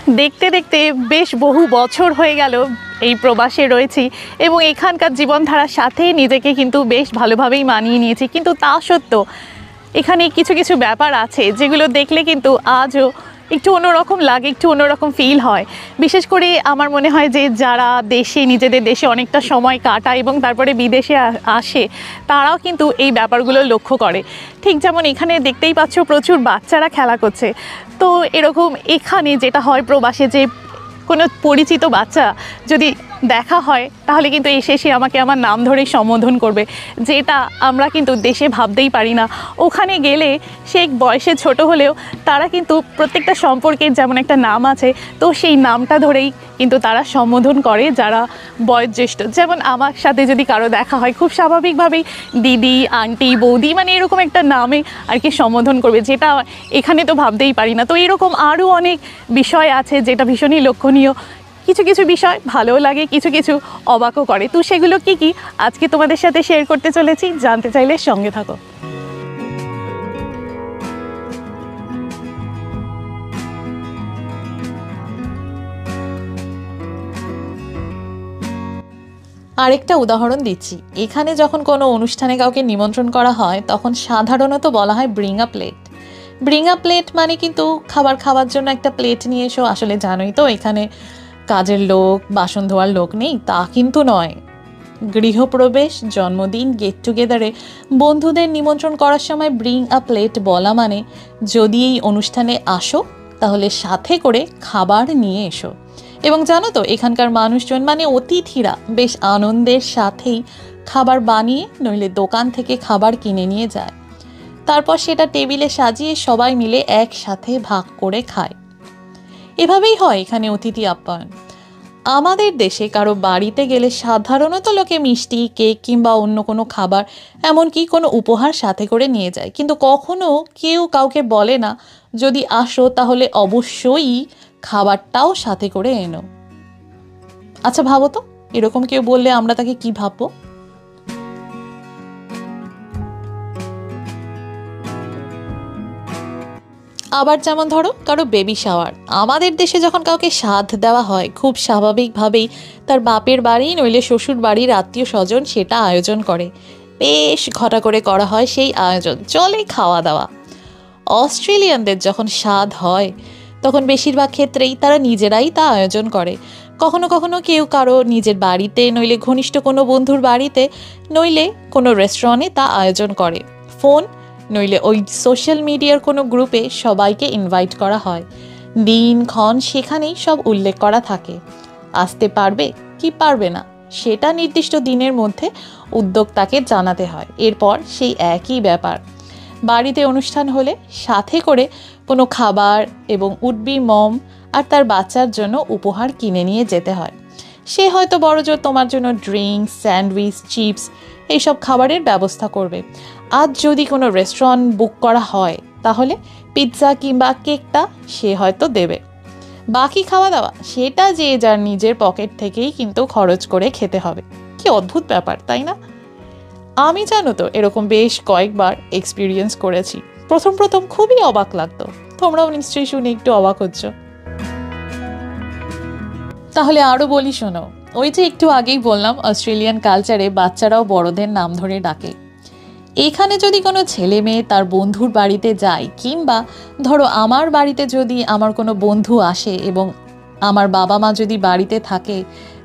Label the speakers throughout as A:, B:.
A: দেখতে দেখতে বেশ বহু বছর হয়ে গেল এই প্রবাসে রয়েছি এবং এখানকার জীবনধারার সাথে নিজেকে কিন্তু বেশ ভালোভাবেই মানিয়ে নিয়েছি। কিন্তু তা সত্ত্বেও এখানে কিছু কিছু ব্যাপার আছে যেগুলো দেখলে কিন্তু আজও একটু অন্যরকম লাগে, একটু অন্যরকম ফিল হয়। বিশেষ করে আমার মনে হয় যে যারা নিজেদের দেশে অনেকটা সময় কাটায় এবং তারপরে বিদেশে আসে, তারাও কিন্তু এই ব্যাপারগুলো লক্ষ্য করে। ঠিক যেমন এখানে দেখতেই পাচ্ছ প্রচুর বাচ্চারা খেলা করছে। তো এরকম এখানে যেটা হয় প্রবাসে, যে কোনো পরিচিত বাচ্চা যদি দেখা হয় তাহলে কিন্তু এসে সে আমাকে আমার নাম ধরেই সম্বোধন করবে, যেটা আমরা কিন্তু দেশে ভাবতেই পারি না। ওখানে গেলে সে বয়সে ছোট হলেও তারা কিন্তু প্রত্যেকটা সম্পর্কের যেমন একটা নাম আছে, তো সেই নামটা ধরেই কিন্তু তারা সম্বোধন করে যারা বয়োজ্যেষ্ঠ। যেমন আমার সাথে যদি কারো দেখা হয়, খুব স্বাভাবিকভাবেই দিদি, আন্টি, বৌদি, মানে এরকম একটা নামে আর কি সম্বোধন করবে, যেটা এখানে তো ভাবতেই পারি না। তো এরকম আরও অনেক বিষয় আছে যেটা ভীষণই লক্ষণীয়। কিছু কিছু বিষয় ভালোও লাগে, কিছু কিছু অবাকও করে। তো সেগুলো কি কি আজকে তোমাদের সাথে শেয়ার করতে চলেছি, জানতে চাইলে সঙ্গে থাকো। আরেকটা উদাহরণ দিচ্ছি, এখানে যখন কোনো অনুষ্ঠানে কাউকে নিমন্ত্রণ করা হয় তখন সাধারণত বলা হয় bring a plate. Bring a plate মানে কিন্তু খাবার খাওয়ার জন্য একটা প্লেট নিয়ে এসো। আসলে জানোই তো এখানে কাজের লোক, বাসন ধোয়ার লোক নেই, তা কিন্তু নয়। গৃহপ্রবেশ, জন্মদিন, গেট টুগেদারে বন্ধুদের নিমন্ত্রণ করার সময় ব্রিং আ প্লেট বলা মানে যদি এই অনুষ্ঠানে আসো তাহলে সাথে করে খাবার নিয়ে এসো। এবং জানো তো এখানকার মানুষজন মানে অতিথিরা বেশ আনন্দের সাথেই খাবার বানিয়ে নইলে দোকান থেকে খাবার কিনে নিয়ে যায়, তারপর সেটা টেবিলে সাজিয়ে সবাই মিলে একসাথে ভাগ করে খায়। এভাবেই হয় এখানে অতিথি আপ্যায়ন। আমাদের দেশে কারো বাড়িতে গেলে সাধারণত লোকে মিষ্টি, কেক কিংবা অন্য কোনো খাবার, এমনকি কোনো উপহার সাথে করে নিয়ে যায়, কিন্তু কখনো কেউ কাউকে বলে না যদি আসো তাহলে অবশ্যই খাবারটাও সাথে করে এনো। আচ্ছা ভাবো তো, এরকম কেউ বললে আমরা তাকে কি ভাববো? আবার যেমন ধরো কারো বেবি শাওয়ার, আমাদের দেশে যখন কাউকে সাধ দেওয়া হয় খুব স্বাভাবিকভাবেই তার বাপের বাড়ি নইলে শ্বশুর বাড়ির আত্মীয় স্বজন সেটা আয়োজন করে। বেশ ঘটা করে করা হয় সেই আয়োজন, চলে খাওয়া দাওয়া। অস্ট্রেলিয়ানদের যখন সাধ হয় তখন বেশিরভাগ ক্ষেত্রেই তারা নিজেরাই তা আয়োজন করে। কখনো কখনো কেউ কারো নিজের বাড়িতে নইলে ঘনিষ্ঠ কোনো বন্ধুর বাড়িতে নইলে কোনো রেস্টুরেন্টে তা আয়োজন করে। ফোন নইলে ওই সোশ্যাল মিডিয়ার কোনো গ্রুপে সবাইকে ইনভাইট করা হয়। দিনক্ষণ সেখানেই সব উল্লেখ করা থাকে। আসতে পারবে কি পারবে না সেটা নির্দিষ্ট দিনের মধ্যে উদ্যোক্তাকে জানাতে হয়। এরপর সেই একই ব্যাপার, বাড়িতে অনুষ্ঠান হলে সাথে করে কোনো খাবার এবং উডবি মম আর তার বাচ্চার জন্য উপহার কিনে নিয়ে যেতে হয়। সে হয়তো বড়জোর তোমার জন্য ড্রিঙ্কস, স্যান্ডউইচ, চিপস এইসব খাবারের ব্যবস্থা করবে। আজ যদি কোনো রেস্টুরেন্ট বুক করা হয় তাহলে পিৎজা কিংবা কেকটা সে হয়তো দেবে। বাকি খাওয়া দাওয়া সেটা যে যার নিজের পকেট থেকেই কিন্তু খরচ করে খেতে হবে। কি অদ্ভুত ব্যাপার, তাই না? আমি জানো তো এরকম বেশ কয়েকবার এক্সপিরিয়েন্স করেছি। প্রথম প্রথম খুবই অবাক লাগতো, তোমরাও নিশ্চয়ই শুনে একটু অবাক হচ্ছ। তাহলে আরও বলি শোনো, ওই যে একটু আগেই বললাম অস্ট্রেলিয়ান কালচারে বাচ্চারাও বড়দের নাম ধরে ডাকে। এখানে যদি কোনো ছেলে মেয়ে তার বন্ধুর বাড়িতে যায় কিংবা ধরো আমার বাড়িতে যদি আমার কোনো বন্ধু আসে এবং আমার বাবা মা যদি বাড়িতে থাকে,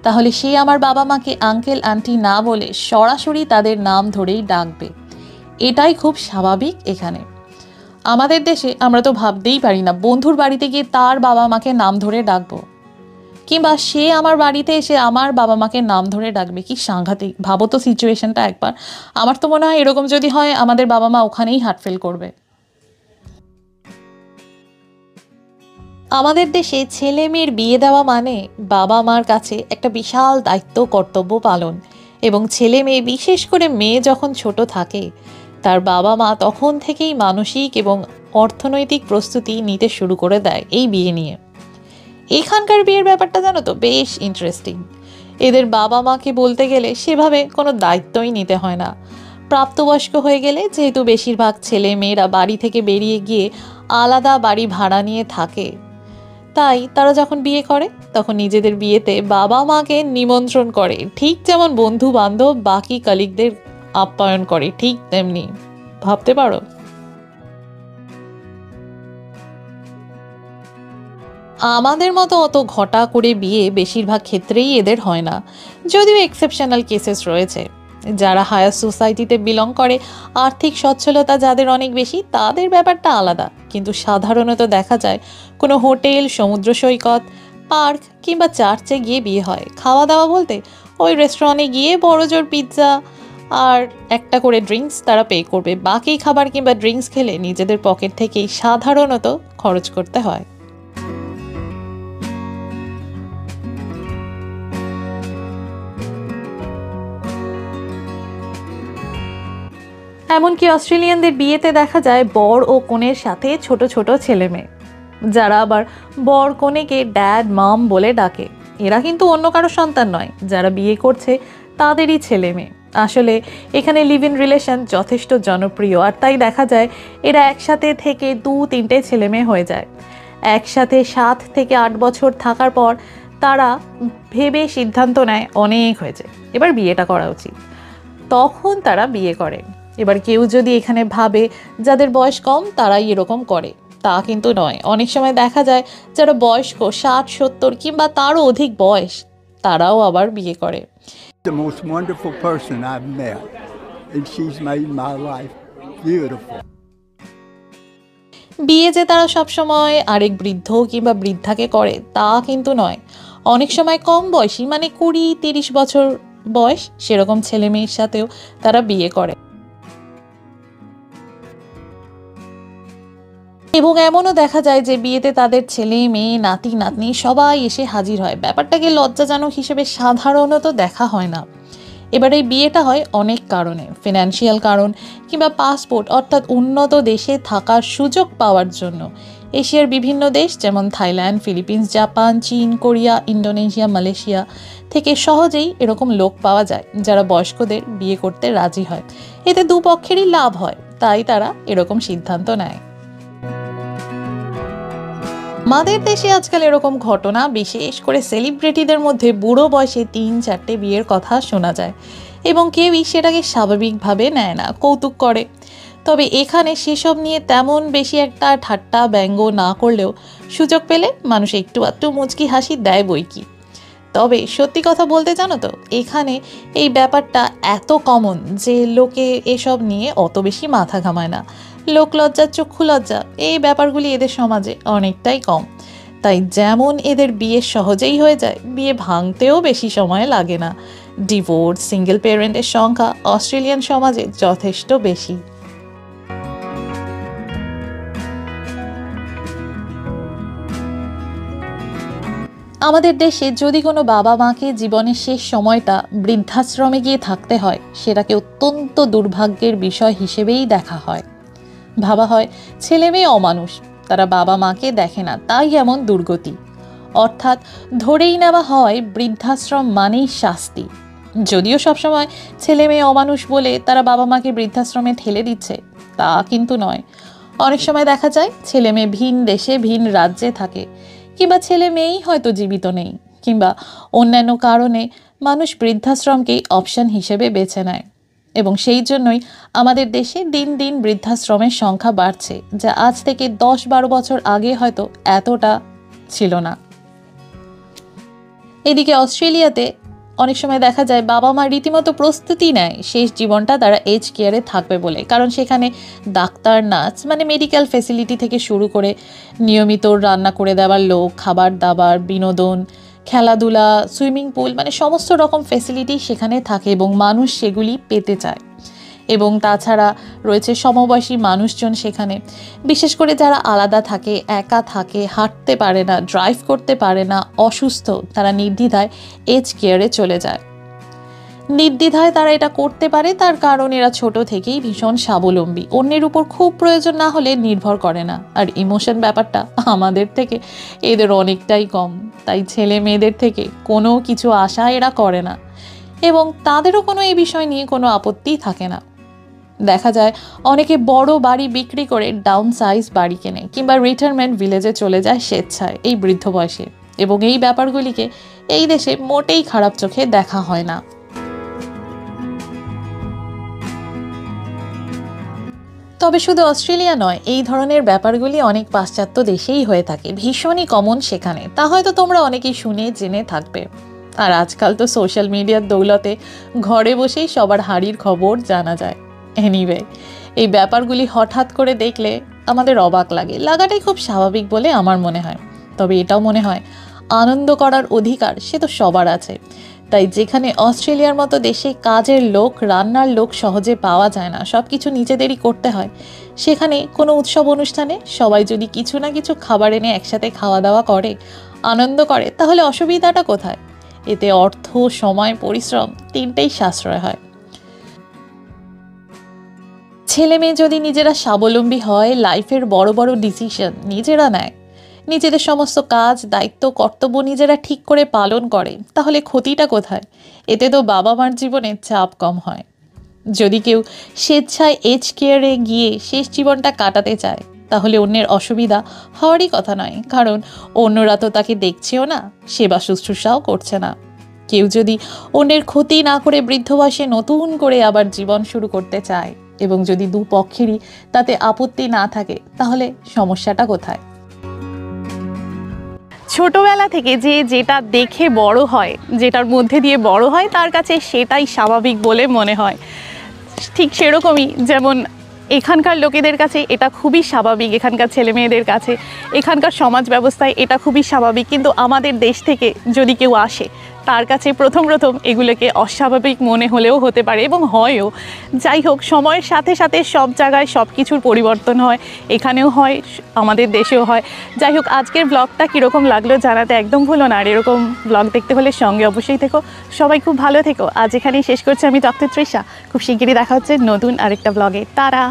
A: তাহলে সে আমার বাবা মাকে আঙ্কেল আন্টি না বলে সরাসরি তাদের নাম ধরেই ডাকবে। এটাই খুব স্বাভাবিক এখানে। আমাদের দেশে আমরা তো ভাবতেই পারি না বন্ধুর বাড়িতে গিয়ে তার বাবা মাকে নাম ধরে ডাকবো, কিংবা সে আমার বাড়িতে এসে আমার বাবা মাকে নাম ধরে ডাকবে। কি সাংঘাতিক ভাবো তো সিচুয়েশনটা একবার। আমার তো মনে হয় এরকম যদি হয় আমাদের বাবা মা ওখানেই হার্ট ফেল করবে। আমাদের দেশে ছেলে মেয়ের বিয়ে দেওয়া মানে বাবা মার কাছে একটা বিশাল দায়িত্ব, কর্তব্য পালন। এবং ছেলে মেয়ে, বিশেষ করে মেয়ে যখন ছোট থাকে, তার বাবা মা তখন থেকেই মানসিক এবং অর্থনৈতিক প্রস্তুতি নিতে শুরু করে দেয় এই বিয়ে নিয়ে। এখানকার বিয়ের ব্যাপারটা জানো তো বেশ ইন্টারেস্টিং। এদের বাবা মাকে বলতে গেলে সেভাবে কোনো দায়িত্বই নিতে হয় না। প্রাপ্তবয়স্ক হয়ে গেলে যেহেতু বেশিরভাগ ছেলে মেয়েরা বাড়ি থেকে বেরিয়ে গিয়ে আলাদা বাড়ি ভাড়া নিয়ে থাকে, তাই তারা যখন বিয়ে করে তখন নিজেদের বিয়েতে বাবা মাকে নিমন্ত্রণ করে, ঠিক যেমন বন্ধু বান্ধব বাকি কলিগদের আপ্যায়ন করে, ঠিক তেমনি। ভাবতে পারো? আমাদের মতো অত ঘটা করে বিয়ে বেশিরভাগ ক্ষেত্রেই এদের হয় না, যদিও এক্সেপশনাল কেসেস রয়েছে। যারা হায়ার সোসাইটিতে বিলং করে, আর্থিক সচ্ছলতা যাদের অনেক বেশি, তাদের ব্যাপারটা আলাদা। কিন্তু সাধারণত দেখা যায় কোনো হোটেল, সমুদ্র সৈকত, পার্ক কিংবা চার্চে গিয়ে বিয়ে হয়। খাওয়া দাওয়া বলতে ওই রেস্টুরেন্টে গিয়ে বড়জোর পিৎজা আর একটা করে ড্রিঙ্কস তারা পে করবে। বাকি খাবার কিংবা ড্রিঙ্কস খেলে নিজেদের পকেট থেকেই সাধারণত খরচ করতে হয়। এমনকি অস্ট্রেলিয়ানদের বিয়েতে দেখা যায় বর ও কনের সাথে ছোট ছোট ছেলে মেয়ে, যারা আবার বর কনেকে ড্যাড মাম বলে ডাকে। এরা কিন্তু অন্য কারো সন্তান নয়, যারা বিয়ে করছে তাদেরই ছেলে মেয়ে। আসলে এখানে লিভ ইন রিলেশন যথেষ্ট জনপ্রিয়, আর তাই দেখা যায় এরা একসাথে থেকে 2-3টে ছেলে মেয়ে হয়ে যায়। একসাথে 7 থেকে 8 বছর থাকার পর তারা ভেবে সিদ্ধান্ত নেয় অনেক হয়েছে, এবার বিয়েটা করা উচিত। তখন তারা বিয়ে করে। এবার কেউ যদি এখানে ভাবে যাদের বয়স কম তারাই এরকম করে, তা কিন্তু নয়। অনেক সময় দেখা যায় যারা বয়স্ক 60-70 কিংবা তারও অধিক বয়স, তারাও আবার বিয়ে করে।
B: The most wonderful person I've met, and she's made my life beautiful.
A: বিয়ে যে তারা সবসময় আরেক বৃদ্ধ কিংবা বৃদ্ধাকে করে তা কিন্তু নয়। অনেক সময় কম বয়সী, মানে 20-30 বছর বয়স, সেরকম ছেলে মেয়ের সাথেও তারা বিয়ে করে। এবং এমনও দেখা যায় যে বিয়েতে তাদের ছেলে মেয়ে, নাতি নাতনি সবাই এসে হাজির হয়। ব্যাপারটাকে লজ্জাজনক হিসেবে সাধারণত দেখা হয় না। এবার এই বিয়েটা হয় অনেক কারণে, ফিনান্সিয়াল কারণ কিংবা পাসপোর্ট অর্থাৎ উন্নত দেশে থাকার সুযোগ পাওয়ার জন্য। এশিয়ার বিভিন্ন দেশ যেমন থাইল্যান্ড, ফিলিপিন্স, জাপান, চীন, কোরিয়া, ইন্দোনেশিয়া, মালয়েশিয়া থেকে সহজেই এরকম লোক পাওয়া যায় যারা বয়স্কদের বিয়ে করতে রাজি হয়। এতে দুপক্ষেরই লাভ হয়, তাই তারা এরকম সিদ্ধান্ত নেয়। আমাদের দেশে আজকাল এরকম ঘটনা, বিশেষ করে সেলিব্রিটিদের মধ্যে বুড়ো বয়সে 3-4টে বিয়ের কথা শোনা যায়, এবং কেউই সেটাকে স্বাভাবিকভাবে নেয় না, কৌতুক করে। তবে এখানে সেসব নিয়ে তেমন বেশি একটা ঠাট্টা ব্যঙ্গ না করলেও সুযোগ পেলে মানুষ একটু আধটু মুচকি হাসি দেয় বই কি। তবে সত্যি কথা বলতে জানো তো, এখানে এই ব্যাপারটা এত কমন যে লোকে এসব নিয়ে অত বেশি মাথা ঘামায় না। লোকলজ্জা, চক্ষু লজ্জা, এই ব্যাপারগুলি এদের সমাজে অনেকটাই কম। তাই যেমন এদের বিয়ে সহজেই হয়ে যায়, বিয়ে ভাঙতেও বেশি সময় লাগে না। ডিভোর্স, সিঙ্গেল প্যারেন্টের সংখ্যা অস্ট্রেলিয়ান সমাজে যথেষ্ট বেশি। আমাদের দেশে যদি কোনো বাবা মাকে জীবনের শেষ সময়টা বৃদ্ধাশ্রমে গিয়ে থাকতে হয়, সেটাকে অত্যন্ত দুর্ভাগ্যের বিষয় হিসেবেই দেখা হয়। ভাবা হয় ছেলে মেয়ে অমানুষ, তারা বাবা মাকে দেখে না, তাই এমন দুর্গতি। অর্থাৎ ধরেই নেওয়া হয় বৃদ্ধাশ্রম মানেই শাস্তি। যদিও সবসময় ছেলে মেয়ে অমানুষ বলে তারা বাবা মাকে বৃদ্ধাশ্রমে ঠেলে দিচ্ছে, তা কিন্তু নয়। অনেক সময় দেখা যায় ছেলে মেয়ে ভিন দেশে, ভিন রাজ্যে থাকে, কিংবা ছেলে মেয়েই হয়তো জীবিত নেই, কিংবা অন্যান্য কারণে মানুষ বৃদ্ধাশ্রমকেই অপশন হিসেবে বেছে নেয়। এবং সেই জন্যই আমাদের দেশে দিন দিন বৃদ্ধাশ্রমের সংখ্যা বাড়ছে, যা আজ থেকে 10-12 বছর আগে হয়তো এতটা ছিল না। এদিকে অস্ট্রেলিয়াতে অনেক সময় দেখা যায় বাবা মা রীতিমতো প্রস্তুতি নেয় শেষ জীবনটা তারা এজ কেয়ারে থাকবে বলে, কারণ সেখানে ডাক্তার, নার্স, মানে মেডিকেল ফেসিলিটি থেকে শুরু করে নিয়মিত রান্না করে দেওয়ার লোক, খাবার দাবার, বিনোদন, খেলাধুলা, সুইমিং পুল, মানে সমস্ত রকম ফেসিলিটি সেখানে থাকে এবং মানুষ সেগুলি পেতে চায়। এবং তাছাড়া রয়েছে সমবয়সী মানুষজন সেখানে, বিশেষ করে যারা আলাদা থাকে, একা থাকে, হাঁটতে পারে না, ড্রাইভ করতে পারে না, অসুস্থ, তারা নির্দ্বিধায় এজ কেয়ারে চলে যায়। নির্দ্বিধায় তারা এটা করতে পারে তার কারণ এরা ছোট থেকেই ভীষণ স্বাবলম্বী, অন্যের উপর খুব প্রয়োজন না হলে নির্ভর করে না। আর ইমোশন ব্যাপারটা আমাদের থেকে এদের অনেকটাই কম, তাই ছেলে মেয়েদের থেকে কোনো কিছু আশা এরা করে না, এবং তাদেরও কোনো এই বিষয় নিয়ে কোনো আপত্তি থাকে না। দেখা যায় অনেকে বড় বাড়ি বিক্রি করে ডাউন সাইজ বাড়ি কেনে কিংবা রিটায়ারমেন্ট ভিলেজে চলে যায় স্বেচ্ছায় এই বৃদ্ধ বয়সে, এবং এই ব্যাপারগুলিকে এই দেশে মোটেই খারাপ চোখে দেখা হয় না। তবে শুধু অস্ট্রেলিয়া নয়, এই ধরনের ব্যাপারগুলি অনেক পাশ্চাত্য দেশেই হয়ে থাকে, ভীষণই কমন সেখানে। তা হয়তো তোমরা অনেকেই শুনে জেনে থাকবে। আর আজকাল তো সোশ্যাল মিডিয়ার দৌলতে ঘরে বসেই সবার হাড়ির খবর জানা যায়। এনিওয়ে, এই ব্যাপারগুলি হঠাৎ করে দেখলে আমাদের অবাক লাগাটাই খুব স্বাভাবিক বলে আমার মনে হয়। তবে এটাও মনে হয় আনন্দ করার অধিকার সে তো সবার আছে। তাই যেখানে অস্ট্রেলিয়ার মতো দেশে কাজের লোক, রান্নার লোক সহজে পাওয়া যায় না, সব কিছু নিজেদেরই করতে হয়, সেখানে কোনো উৎসব অনুষ্ঠানে সবাই যদি কিছু না কিছু খাবার এনে একসাথে খাওয়া দাওয়া করে, আনন্দ করে, তাহলে অসুবিধাটা কোথায়? এতে অর্থ, সময়, পরিশ্রম তিনটেই সাশ্রয় হয়। ছেলে মেয়ে যদি নিজেরা স্বাবলম্বী হয়, লাইফের বড় বড় ডিসিশন নিজেরা নেয়, নিজেদের সমস্ত কাজ, দায়িত্ব, কর্তব্য নিজেরা ঠিক করে পালন করে, তাহলে ক্ষতিটা কোথায়? এতে তো বাবা মার জীবনে চাপ কম হয়। যদি কেউ স্বেচ্ছায় এজ কেয়ারে গিয়ে শেষ জীবনটা কাটাতে চায়, তাহলে অন্যের অসুবিধা হওয়ারই কথা নয়, কারণ অন্যরা তো তাকে দেখছেও না, সেবা শুশ্রূষাও করছে না। কেউ যদি অন্যের ক্ষতি না করে বৃদ্ধ বয়সে নতুন করে আবার জীবন শুরু করতে চায়, এবং যদি দুপক্ষেরই তাতে আপত্তি না থাকে, তাহলে সমস্যাটা কোথায়?
C: ছোটবেলা থেকে যে যেটা দেখে বড় হয়, যেটার মধ্যে দিয়ে বড় হয়, তার কাছে সেটাই স্বাভাবিক বলে মনে হয়। ঠিক সেরকমই যেমন এখানকার লোকেদের কাছে এটা খুবই স্বাভাবিক, এখানকার ছেলে মেয়েদের কাছে, এখানকার সমাজ ব্যবস্থায় এটা খুবই স্বাভাবিক। কিন্তু আমাদের দেশ থেকে যদি কেউ আসে, তার কাছে প্রথম এগুলোকে অস্বাভাবিক মনে হলেও হতে পারে, এবং হয়ও। যাই হোক, সময়ের সাথে সাথে সব জায়গায় সব কিছুর পরিবর্তন হয়, এখানেও হয়, আমাদের দেশেও হয়। যাই হোক, আজকের ব্লগটা কীরকম লাগলো জানাতে একদম ভুলো না। আর এরকম ব্লগ দেখতে হলে সঙ্গে অবশ্যই থেকো। সবাই খুব ভালো থেকো। আজ এখানেই শেষ করছি আমি, ডক্টর তৃষা। খুব শিগগিরই দেখা হচ্ছে নতুন আরেকটা ব্লগে। তারা।